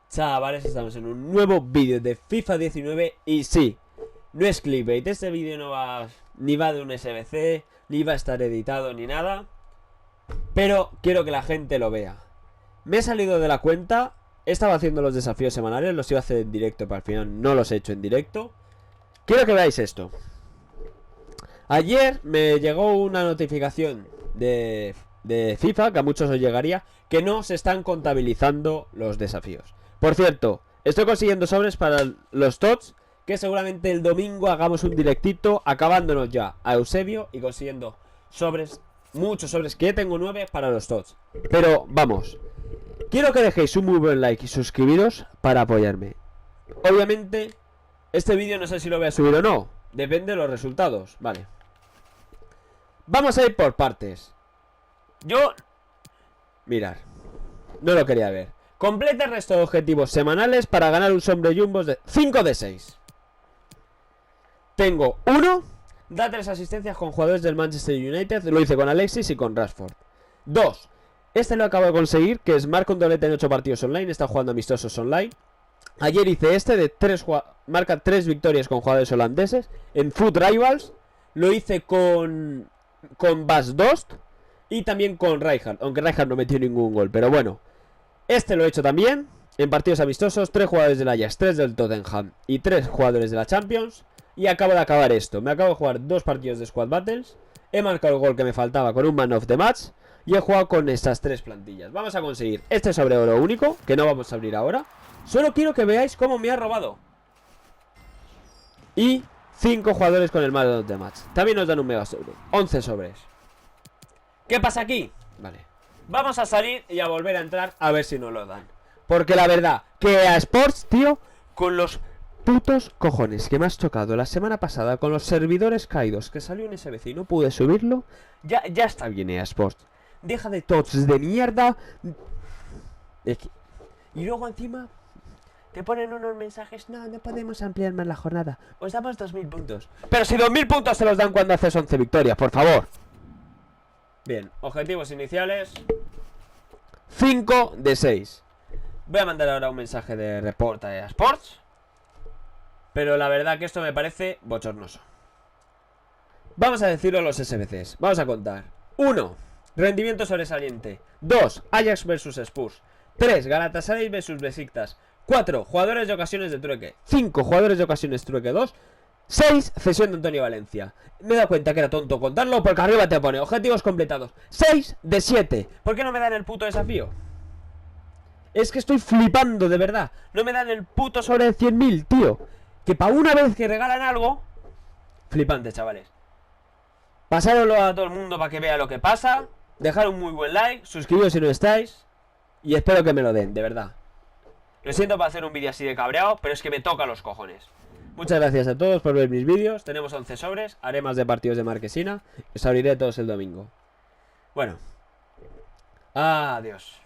Chavales, estamos en un nuevo vídeo de FIFA 19 y sí, no es clickbait, este vídeo no va ni va de un SBC, ni va a estar editado ni nada, pero quiero que la gente lo vea. Me he salido de la cuenta, estaba haciendo los desafíos semanales, los iba a hacer en directo, pero al final no los he hecho en directo. Quiero que veáis esto. Ayer me llegó una notificación de FIFA, que a muchos os llegaría, que no se están contabilizando los desafíos. Por cierto, estoy consiguiendo sobres para los TOTS, que seguramente el domingo hagamos un directito acabándonos ya a Eusebio y consiguiendo sobres, muchos sobres, que ya tengo 9 para los TOTS. Pero vamos, quiero que dejéis un muy buen like y suscribiros para apoyarme. Obviamente, este vídeo no sé si lo voy a subir o no, depende de los resultados, vale. Vamos a ir por partes. Mirad, no lo quería ver. Completa el resto de objetivos semanales para ganar un sobre jumbos de 5 de 6. Tengo 1. Da 3 asistencias con jugadores del Manchester United. Lo hice con Alexis y con Rashford. 2. Este lo acabo de conseguir, que es marca un doblete en 8 partidos online. Está jugando amistosos online. Ayer hice este de 3 marca 3 victorias con jugadores holandeses en Foot Rivals. Lo hice con Bas Dost y también con Rijkaard, aunque Rijkaard no metió ningún gol, pero bueno. Este lo he hecho también en partidos amistosos, 3 jugadores del Ajax, 3 del Tottenham y 3 jugadores de la Champions. Y acabo de acabar esto, me acabo de jugar 2 partidos de Squad Battles. He marcado el gol que me faltaba con un Man of the Match y he jugado con estas 3 plantillas. Vamos a conseguir este sobre oro único, que no vamos a abrir ahora. Solo quiero que veáis cómo me ha robado. Y 5 jugadores con el Man of the Match. También nos dan un mega sobre, 11 sobres. ¿Qué pasa aquí? Vale, vamos a salir y a volver a entrar a ver si nos lo dan. Porque la verdad, que a Sports, tío, con los putos cojones que me has tocado la semana pasada, con los servidores caídos, que salió un SBC y no pude subirlo, ya está bien, EA Sports. Deja de tots de mierda. Y luego encima te ponen unos mensajes: no podemos ampliar más la jornada, os damos 2000 puntos. Pero si 2000 puntos se los dan cuando haces 11 victorias, por favor. Bien, objetivos iniciales 5 de 6. Voy a mandar ahora un mensaje de report a EA Sports, pero la verdad que esto me parece bochornoso. Vamos a decirlo los SBCs. Vamos a contar. 1. Rendimiento sobresaliente. 2. Ajax vs Spurs. 3. Galatasaray vs Besiktas. 4. Jugadores de ocasiones de trueque. 5. Jugadores de ocasiones trueque 2. 6. Cesión de Antonio Valencia. Me he dado cuenta que era tonto contarlo porque arriba te pone objetivos completados. 6 de 7. ¿Por qué no me dan el puto desafío? Es que estoy flipando, de verdad. No me dan el puto sobre de 100.000, tío. Que para una vez que regalan algo. Flipante, chavales. Pasároslo a todo el mundo para que vea lo que pasa. Dejar un muy buen like. Suscribiros si no estáis. Y espero que me lo den, de verdad. Lo siento por hacer un vídeo así de cabreado, pero es que me toca los cojones. Muchas gracias a todos por ver mis vídeos. Tenemos 11 sobres. Haré más de partidos de Marquesina. Os abriré todos el domingo. Bueno. Adiós.